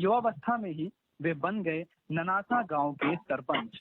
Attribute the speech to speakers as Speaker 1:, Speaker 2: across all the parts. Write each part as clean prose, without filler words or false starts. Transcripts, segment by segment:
Speaker 1: युवावस्था में ही वे बन गए ननासा गांव के सरपंच।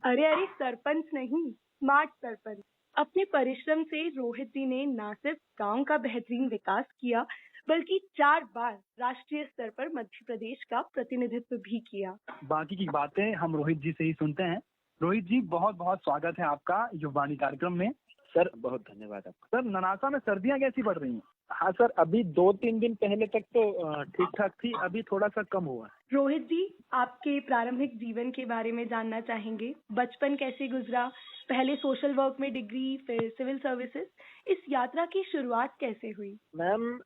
Speaker 2: अरे सरपंच नहीं, स्मार्ट सरपंच। अपने परिश्रम से रोहित जी ने न सिर्फ गांव का बेहतरीन विकास किया, बल्कि 4 बार राष्ट्रीय स्तर पर मध्य प्रदेश का प्रतिनिधित्व भी किया।
Speaker 1: बाकी की बातें हम रोहित जी से ही सुनते हैं। रोहित जी, बहुत बहुत स्वागत है आपका युवावाणी कार्यक्रम में।
Speaker 3: सर बहुत धन्यवाद आपका।
Speaker 1: सर, ननासा में सर्दियां कैसी पड़ रही हैं?
Speaker 3: हाँ सर, अभी 2-3 दिन पहले तक तो ठीक ठाक थी, अभी थोड़ा सा कम हुआ है।
Speaker 2: रोहित जी, आपके प्रारंभिक जीवन के बारे में जानना चाहेंगे। बचपन कैसे गुजरा? पहले सोशल वर्क में डिग्री, फिर सिविल सर्विसेज। इस यात्रा की शुरुआत कैसे हुई?
Speaker 3: मैम,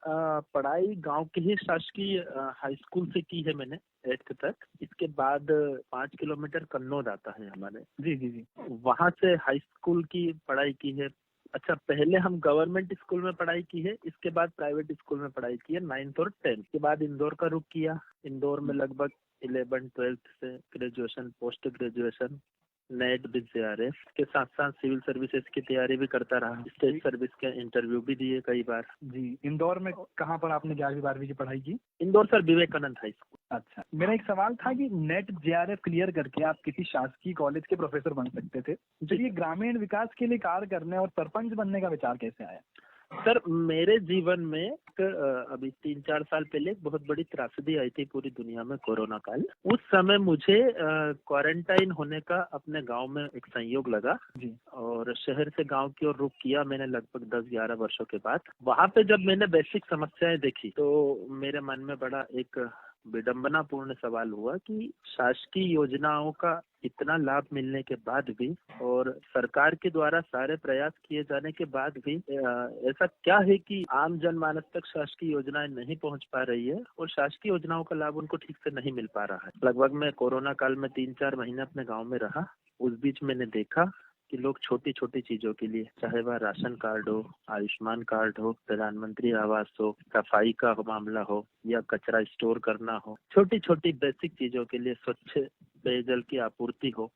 Speaker 3: पढ़ाई गांव के ही शासकीय हाई स्कूल से की है मैंने 8th तक। इसके बाद 5 किलोमीटर कन्नौद आता है हमारे।
Speaker 1: जी।
Speaker 3: वहाँ से हाई स्कूल की पढ़ाई की है। अच्छा, पहले हम गवर्नमेंट स्कूल में पढ़ाई की है, इसके बाद प्राइवेट स्कूल में पढ़ाई की है 9th और 10th के बाद इंदौर का रुख किया। इंदौर में लगभग 11th-12th से graduation, post graduation, net BJRF के साथ साथ सिविल सर्विसेज की तैयारी भी करता रहा। स्टेट सर्विस के इंटरव्यू भी दिए कई बार।
Speaker 1: जी, इंदौर में कहाँ पर आपने 11वीं-12वीं की पढ़ाई की?
Speaker 3: Indore sir, Vivekananda high school.
Speaker 1: अच्छा, मेरा एक सवाल था कि नेट JRF क्लियर करके आप किसी शासकीय कॉलेज के प्रोफेसर बन सकते थे, तो ये ग्रामीण विकास के लिए कार्य करने और सरपंच बनने का विचार कैसे आया?
Speaker 3: सर, मेरे जीवन में अभी 3-4 साल पहले एक बहुत बड़ी त्रासदी आई थी पूरी दुनिया में, कोरोना काल। उस समय मुझे क्वारंटाइन होने का अपने गांव में एक संयोग लगा
Speaker 1: जी। और
Speaker 3: शहर से गांव की ओर रुख किया मैंने लगभग 10-11 वर्षों के बाद। वहां पे जब मैंने बेसिक समस्याएं देखी तो मेरे मन में बड़ा एक विडंबनापूर्ण सवाल हुआ कि शासकीय योजनाओं का इतना लाभ मिलने के बाद भी और सरकार के द्वारा सारे प्रयास किए जाने के बाद भी ऐसा क्या है कि आम जनमानस तक शासकीय योजनाएं नहीं पहुंच पा रही है और शासकीय योजनाओं का लाभ उनको ठीक से नहीं मिल पा रहा है। लगभग मैं कोरोना काल में 3-4 महीने अपने गाँव में रहा। उस बीच मैंने देखा कि लोग छोटी छोटी चीजों के लिए, चाहे वह राशन कार्ड हो, आयुष्मान कार्ड हो, प्रधानमंत्री आवास हो, सफाई का मामला हो या कचरा स्टोर करना हो, छोटी छोटी बेसिक चीजों के लिए, स्वच्छ पेयजल की आपूर्ति हो,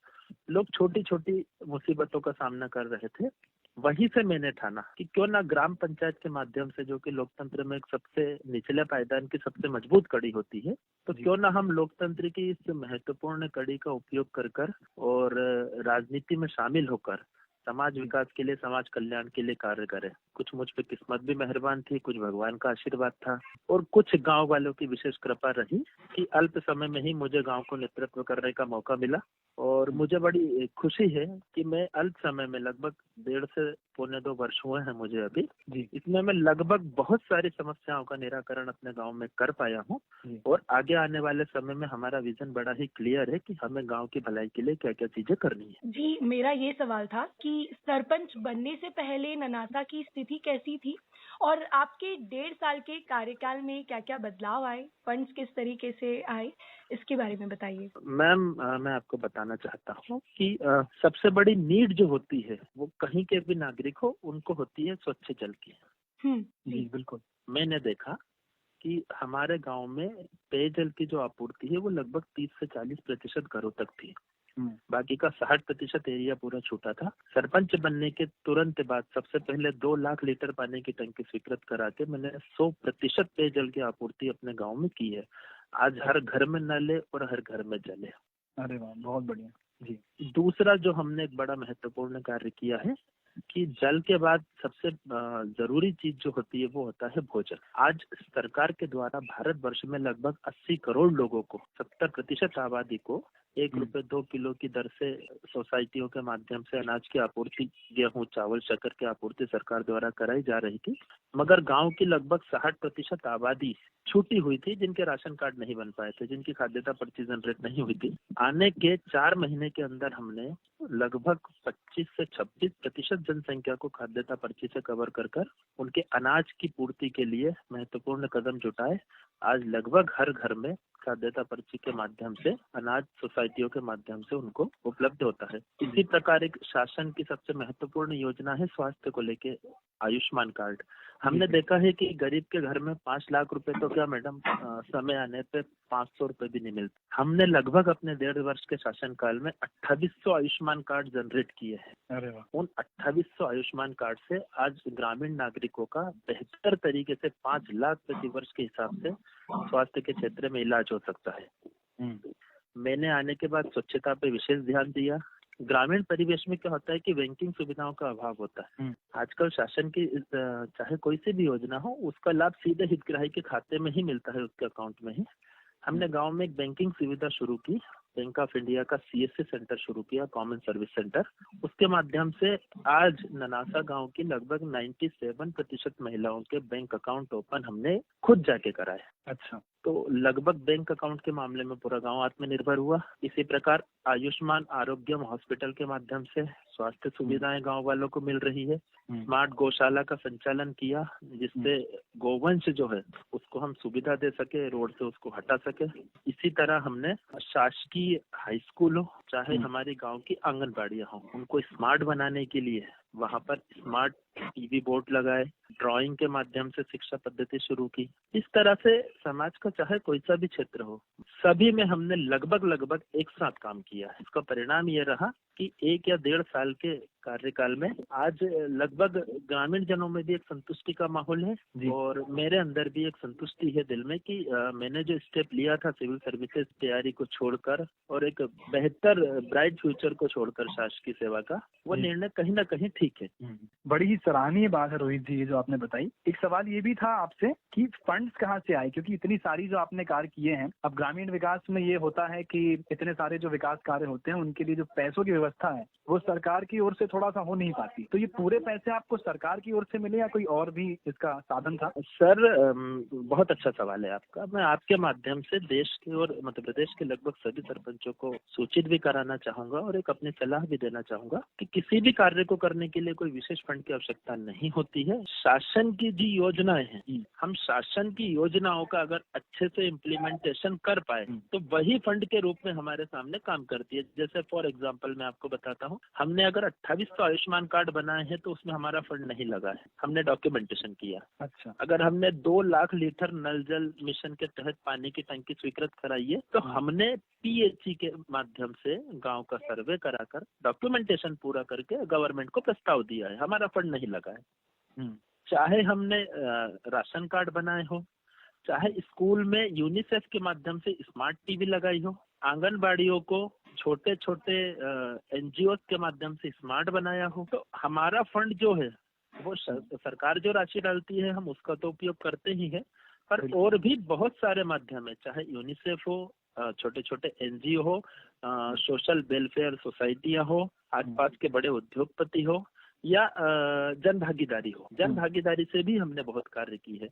Speaker 3: लोग छोटी छोटी मुसीबतों का सामना कर रहे थे। वहीं से मैंने ठाना कि क्यों ना ग्राम पंचायत के माध्यम से, जो कि लोकतंत्र में एक सबसे निचले पायदान की सबसे मजबूत कड़ी होती है, तो क्यों ना हम लोकतंत्र की इस महत्वपूर्ण कड़ी का उपयोग कर और राजनीति में शामिल होकर समाज विकास के लिए, समाज कल्याण के लिए कार्य करें। कुछ मुझ पे किस्मत भी मेहरबान थी, कुछ भगवान का आशीर्वाद था और कुछ गांव वालों की विशेष कृपा रही कि अल्प समय में ही मुझे गांव को नेतृत्व करने का मौका मिला। और मुझे बड़ी खुशी है कि मैं अल्प समय में, लगभग 1.5 से 1.25 वर्ष हुए हैं मुझे अभी जी, इसमें मैं लगभग बहुत सारी समस्याओं का निराकरण अपने गांव में कर पाया हूं। और आगे आने वाले समय में हमारा विजन बड़ा ही क्लियर है कि हमें गांव की भलाई के लिए क्या क्या चीजें करनी है।
Speaker 2: जी, मेरा ये सवाल था कि सरपंच बनने से पहले ननासा की स्थिति कैसी थी और आपके 1.5 साल के कार्यकाल में क्या क्या बदलाव आए, फंड्स किस तरीके से आए, इसके बारे में बताइए।
Speaker 3: मैम, मैं आपको बताना चाहता हूँ कि सबसे बड़ी नीड जो होती है वो कहीं के भी नागरिक हो, उनको होती है स्वच्छ जल की।
Speaker 1: जी बिल्कुल।
Speaker 3: मैंने देखा कि हमारे गांव में पेयजल की जो आपूर्ति है वो लगभग 30 से 40% घरों तक थी। बाकी का 60% एरिया पूरा छूटा था। सरपंच बनने के तुरंत बाद सबसे पहले 2 लाख लीटर पानी की टंकी स्वीकृत करा के मैंने 100% पेयजल की आपूर्ति अपने गांव में की है। आज हर घर में नल है और हर घर में जल है।
Speaker 1: अरे वाह, बहुत बढ़िया जी।
Speaker 3: दूसरा जो हमने एक बड़ा महत्वपूर्ण कार्य किया है कि जल के बाद सबसे जरूरी चीज जो होती है वो होता है भोजन। आज सरकार के द्वारा भारत वर्ष में लगभग 80 करोड़ लोगों को, 70% आबादी को 1 रुपए 2 किलो की दर से सोसाइटियों के माध्यम से अनाज की आपूर्ति, गेहूं, चावल, शक्कर की आपूर्ति सरकार द्वारा कराई जा रही थी। मगर गांव की लगभग 60% आबादी छूटी हुई थी, जिनके राशन कार्ड नहीं बन पाए थे, जिनकी खाद्यता पर्ची जनरेट नहीं हुई थी। आने के 4 महीने के अंदर हमने लगभग 25 से 26% जनसंख्या को खाद्यता पर्ची से कवर कर उनके अनाज की पूर्ति के लिए महत्वपूर्ण कदम जुटाए। आज लगभग हर घर में खाद्यता पर्ची के माध्यम से अनाज सोसाइटी पंचायतियों के माध्यम से उनको उपलब्ध होता है। इसी प्रकार एक शासन की सबसे महत्वपूर्ण योजना है स्वास्थ्य को लेके आयुष्मान कार्ड। हमने देखा है कि गरीब के घर में 5 लाख रुपए तो क्या मैडम, समय आने पे 500 रुपए भी नहीं मिलते। हमने लगभग अपने 1.5 वर्ष के शासनकाल में 2800 आयुष्मान कार्ड जनरेट किए हैं।
Speaker 1: अरे वाह।
Speaker 3: उन 2800 आयुष्मान कार्ड से आज ग्रामीण नागरिकों का बेहतर तरीके से 5 लाख प्रति वर्ष के हिसाब से स्वास्थ्य के क्षेत्र में इलाज हो सकता है। मैंने आने के बाद स्वच्छता पे विशेष ध्यान दिया। ग्रामीण परिवेश में क्या होता है कि बैंकिंग सुविधाओं का अभाव होता है। आजकल शासन की चाहे कोई सी भी योजना हो, उसका लाभ सीधे हितग्राही के खाते में ही मिलता है, उसके अकाउंट में ही। हमने गांव में एक बैंकिंग सुविधा शुरू की, बैंक ऑफ इंडिया का CSC सेंटर शुरू किया, कॉमन सर्विस सेंटर। उसके माध्यम से आज ननासा गांव की लगभग 97% महिलाओं के बैंक अकाउंट ओपन हमने खुद जाके कराए।
Speaker 1: अच्छा।
Speaker 3: तो लगभग बैंक अकाउंट के मामले में पूरा गांव आत्मनिर्भर हुआ। इसी प्रकार आयुष्मान आरोग्यम हॉस्पिटल के माध्यम से स्वास्थ्य सुविधाएं गांव वालों को मिल रही है। स्मार्ट गौशाला का संचालन किया, जिससे गोवंश जो है उसको हम सुविधा दे सके, रोड से उसको हटा सके। इसी तरह हमने शासकीय हाई स्कूल हो चाहे हमारे गांव की आंगनबाड़ियां हो, उनको स्मार्ट बनाने के लिए वहां पर स्मार्ट टीवी बोर्ड लगाए, ड्राइंग के माध्यम से शिक्षा पद्धति शुरू की। इस तरह से समाज का चाहे कोई सा भी क्षेत्र हो, सभी में हमने लगभग एक साथ काम किया है। इसका परिणाम ये रहा कि 1 या 1.5 साल के कार्यकाल में आज लगभग ग्रामीण जनों में भी एक संतुष्टि का माहौल है और मेरे अंदर भी एक संतुष्टि है दिल में कि मैंने जो स्टेप लिया था सिविल सर्विसेज तैयारी को छोड़कर और एक बेहतर ब्राइट फ्यूचर को छोड़कर शासकीय सेवा का, वो निर्णय कहीं ना कहीं ठीक है।
Speaker 1: बड़ी ही सराहनीय बात है रोहित जी, ये जो आपने बताई। एक सवाल ये भी था आपसे कि फंड्स कहाँ से आए, क्योंकि इतनी सारी जो आपने कार्य किए हैं। अब ग्रामीण विकास में ये होता है कि इतने सारे जो विकास कार्य होते हैं उनके लिए जो पैसों की व्यवस्था है वो सरकार की ओर से थोड़ा सा हो नहीं पाती। तो ये पूरे पैसे आपको सरकार की ओर से मिले या कोई और भी इसका साधन था?
Speaker 3: सर, बहुत अच्छा सवाल है आपका। मैं आपके माध्यम से देश के और मध्य प्रदेश के लगभग सभी सरपंचों को सूचित भी कराना चाहूंगा और एक अपनी सलाह भी देना चाहूंगा कि किसी भी कार्य को करने के लिए कोई विशेष फंड की आवश्यकता नहीं होती है। शासन की जी योजनाएं हैं, हम शासन की योजनाओं का अगर अच्छे से इम्प्लीमेंटेशन कर पाए तो वही फंड के रूप में हमारे सामने काम करती है। जैसे फॉर एग्जाम्पल मैं आपको बताता हूँ, हमने अगर 2800 आयुष्मान कार्ड बनाए हैं तो उसमें हमारा फंड नहीं लगा है, हमने डॉक्यूमेंटेशन किया।
Speaker 1: अच्छा।
Speaker 3: अगर हमने 2 लाख लीटर नल जल मिशन के तहत पानी की टंकी स्वीकृत कराई है तो हमने PHE के माध्यम से गांव का सर्वे कराकर डॉक्यूमेंटेशन पूरा करके गवर्नमेंट को प्रस्ताव दिया है, हमारा फंड नहीं लगा है। चाहे हमने राशन कार्ड बनाए हो, चाहे स्कूल में यूनिसेफ के माध्यम से स्मार्ट टीवी लगाई हो, आंगनबाड़ियों को छोटे छोटे NGO के माध्यम से स्मार्ट बनाया हो, तो हमारा फंड जो है वो सरकार जो राशि डालती है हम उसका तो उपयोग करते ही है, पर और भी बहुत सारे माध्यम है, चाहे यूनिसेफ हो, छोटे छोटे NGO हो, सोशल वेलफेयर सोसाइटियां हो, आसपास के बड़े उद्योगपति हो या जन भागीदारी हो, जन भागीदारी से भी हमने बहुत कार्य की है।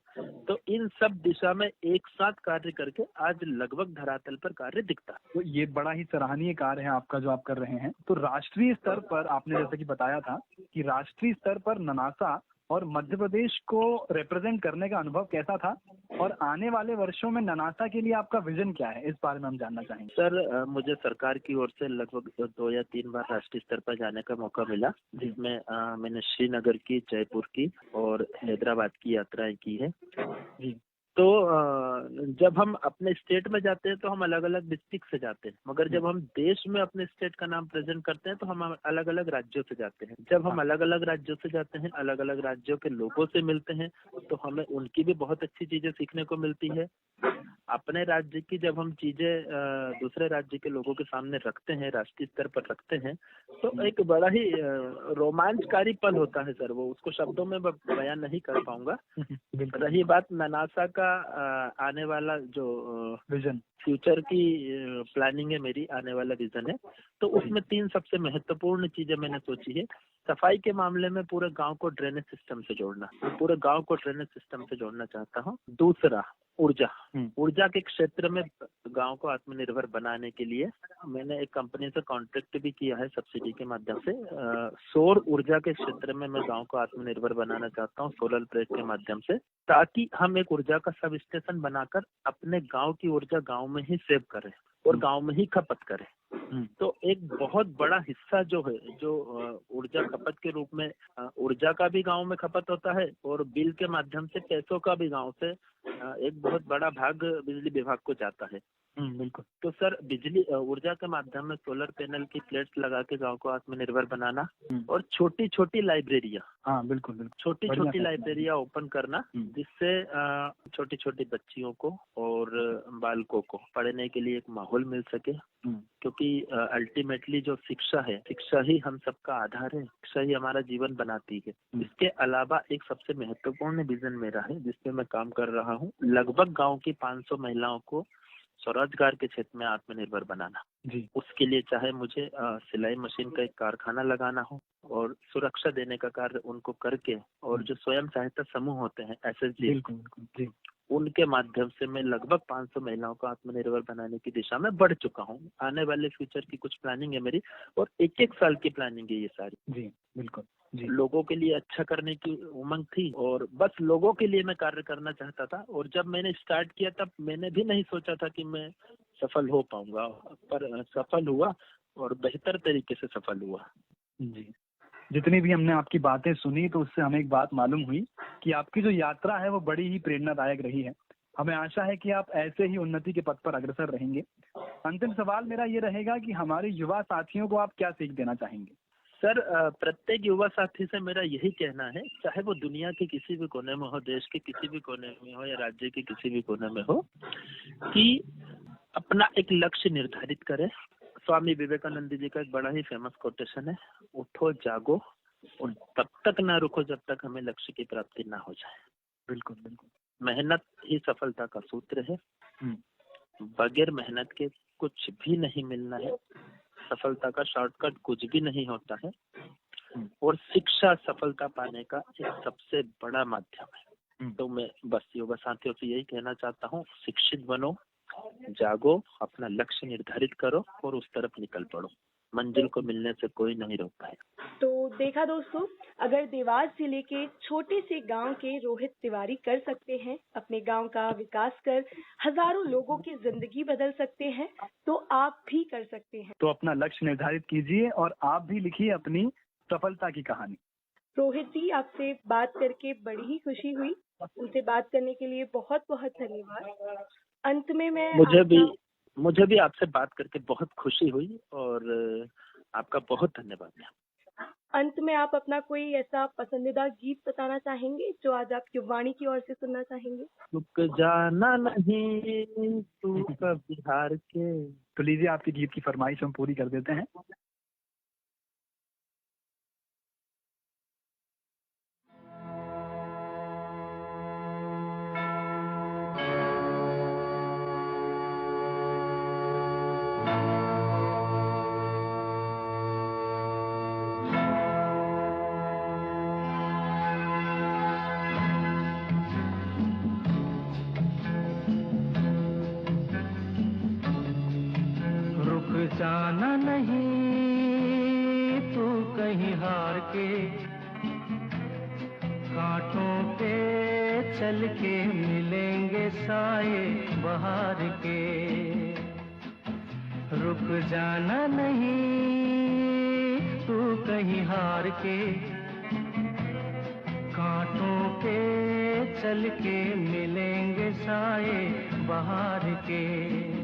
Speaker 3: तो इन सब दिशा में एक साथ कार्य करके आज लगभग धरातल पर कार्य दिखता है।
Speaker 1: तो ये बड़ा ही सराहनीय कार्य है आपका जो आप कर रहे हैं। तो राष्ट्रीय स्तर पर आपने जैसे कि बताया था कि राष्ट्रीय स्तर पर ननासा और मध्य प्रदेश को रिप्रेजेंट करने का अनुभव कैसा था, और आने वाले वर्षों में ननासा के लिए आपका विजन क्या है, इस बारे में हम जानना चाहेंगे।
Speaker 3: सर, मुझे सरकार की ओर से लगभग 2 या 3 बार राष्ट्रीय स्तर पर जाने का मौका मिला, जिसमें मैंने श्रीनगर की, जयपुर की और हैदराबाद की यात्राएं की है जी। तो जब हम अपने स्टेट में जाते हैं तो हम अलग अलग डिस्ट्रिक्ट से जाते हैं, मगर जब हम देश में अपने स्टेट का नाम प्रेजेंट करते हैं तो हम अलग अलग राज्यों से जाते हैं। जब हम अलग अलग राज्यों से जाते हैं, अलग अलग राज्यों के लोगों से मिलते हैं, तो हमें उनकी भी बहुत अच्छी चीजें सीखने को मिलती है। अपने राज्य की जब हम चीजें दूसरे राज्य के लोगों के सामने रखते हैं, राष्ट्रीय स्तर पर रखते हैं, तो एक बड़ा ही रोमांचकारी पल होता है सर, वो उसको शब्दों में बयान नहीं कर पाऊंगा। रही बात ननासा का आने वाला जो
Speaker 1: विजन,
Speaker 3: फ्यूचर की प्लानिंग है मेरी, आने वाला विजन है, तो उसमें 3 सबसे महत्वपूर्ण चीजें मैंने सोची है। सफाई के मामले में पूरे गांव को ड्रेनेज सिस्टम से जोड़ना, पूरे गांव को ड्रेनेज सिस्टम से जोड़ना चाहता हूँ। दूसरा, ऊर्जा के क्षेत्र में गांव को आत्मनिर्भर बनाने के लिए मैंने एक कंपनी से कॉन्ट्रैक्ट भी किया है सब्सिडी के माध्यम से। सौर ऊर्जा के क्षेत्र में मैं गांव को आत्मनिर्भर बनाना चाहता हूँ, सोलर प्लेट के माध्यम से, ताकि हम एक ऊर्जा का सब स्टेशन बनाकर अपने गांव की ऊर्जा गांव में ही सेव करें। और गांव में ही खपत करें। तो एक बहुत बड़ा हिस्सा जो है, जो ऊर्जा खपत के रूप में ऊर्जा का भी गांव में खपत होता है और बिल के माध्यम से पैसों का भी गांव से एक बहुत बड़ा भाग बिजली विभाग को जाता है।
Speaker 1: बिल्कुल।
Speaker 3: तो सर, बिजली ऊर्जा के माध्यम में सोलर पैनल की प्लेट्स लगा के गांव को आत्मनिर्भर बनाना और छोटी छोटी लाइब्रेरियाँ,
Speaker 1: हाँ बिल्कुल बिल्कुल,
Speaker 3: छोटी छोटी लाइब्रेरियाँ ओपन करना, जिससे छोटी छोटी बच्चियों को और बालकों को पढ़ने के लिए एक माहौल मिल सके। क्योंकि अल्टीमेटली जो शिक्षा है, शिक्षा ही हम सबका आधार है, शिक्षा ही हमारा जीवन बनाती है। इसके अलावा एक सबसे महत्वपूर्ण विजन मेरा है जिसपे मैं काम कर रहा हूँ, लगभग गाँव की 500 महिलाओं को स्वरोजगार के क्षेत्र में आत्मनिर्भर बनाना जी। उसके लिए चाहे मुझे सिलाई मशीन का एक कारखाना लगाना हो और सुरक्षा देने का कार्य उनको करके, और जो स्वयं सहायता समूह होते हैं SSG जी, उनके माध्यम से मैं लगभग 500 महिलाओं को आत्मनिर्भर बनाने की दिशा में बढ़ चुका हूँ। आने वाले फ्यूचर की कुछ प्लानिंग है मेरी, और एक साल की प्लानिंग है ये सारी जी। बिल्कुल जी। लोगों के लिए अच्छा करने की उमंग थी और बस लोगों के लिए मैं कार्य करना चाहता था। और जब मैंने स्टार्ट किया तब मैंने भी नहीं सोचा था कि मैं सफल हो पाऊंगा, पर सफल हुआ और बेहतर तरीके से सफल हुआ जी।
Speaker 1: जितनी भी हमने आपकी बातें सुनी तो उससे हमें एक बात मालूम हुई कि आपकी जो यात्रा है वो बड़ी ही प्रेरणादायक रही है। हमें आशा है कि आप ऐसे ही उन्नति के पथ पर अग्रसर रहेंगे। अंतिम सवाल मेरा ये रहेगा कि हमारे युवा साथियों को आप क्या सीख देना चाहेंगे?
Speaker 3: सर, प्रत्येक युवा साथी से मेरा यही कहना है, चाहे वो दुनिया के किसी भी कोने में हो, देश के किसी भी कोने में हो या राज्य के किसी भी कोने में हो, कि अपना एक लक्ष्य निर्धारित करें। स्वामी विवेकानंद जी का एक बड़ा ही फेमस कोटेशन है, उठो जागो और तब तक ना रुको जब तक हमें लक्ष्य की प्राप्ति ना हो जाए।
Speaker 1: बिल्कुल बिल्कुल।
Speaker 3: मेहनत ही सफलता का सूत्र है। बगैर मेहनत के कुछ भी नहीं मिलना है। सफलता का शॉर्टकट कुछ भी नहीं होता है। और शिक्षा सफलता पाने का एक सबसे बड़ा माध्यम है। तो मैं बस युवा साथियों से यही कहना चाहता हूँ, शिक्षित बनो, जागो, अपना लक्ष्य निर्धारित करो और उस तरफ निकल पड़ो। मंजिल को मिलने से कोई नहीं रोक पाए।
Speaker 2: तो देखा दोस्तों, अगर देवास जिले के छोटे से गांव के रोहित तिवारी कर सकते हैं, अपने गांव का विकास कर हजारों लोगों की जिंदगी बदल सकते हैं, तो आप भी कर सकते हैं।
Speaker 1: तो अपना लक्ष्य निर्धारित कीजिए और आप भी लिखिए अपनी सफलता की कहानी।
Speaker 2: रोहित जी, आपसे बात करके बड़ी ही खुशी हुई। उनसे बात करने के लिए बहुत बहुत धन्यवाद। अंत में मैं
Speaker 3: मुझे भी आपसे बात करके बहुत खुशी हुई और आपका बहुत धन्यवाद।
Speaker 2: अंत में आप अपना कोई ऐसा पसंदीदा गीत बताना चाहेंगे जो आज आप युवाणी की ओर से सुनना चाहेंगे?
Speaker 3: रुक जाना नहीं तू कभी हार के।
Speaker 1: तो लीजिए, आपकी गीत की फरमाइश हम पूरी कर देते हैं।
Speaker 4: जाना नहीं तू कहीं हार के, कांटों पे चल के मिलेंगे साए बहार के। रुक जाना नहीं तू कहीं हार के, कांटों पे चल के मिलेंगे साए बहार के।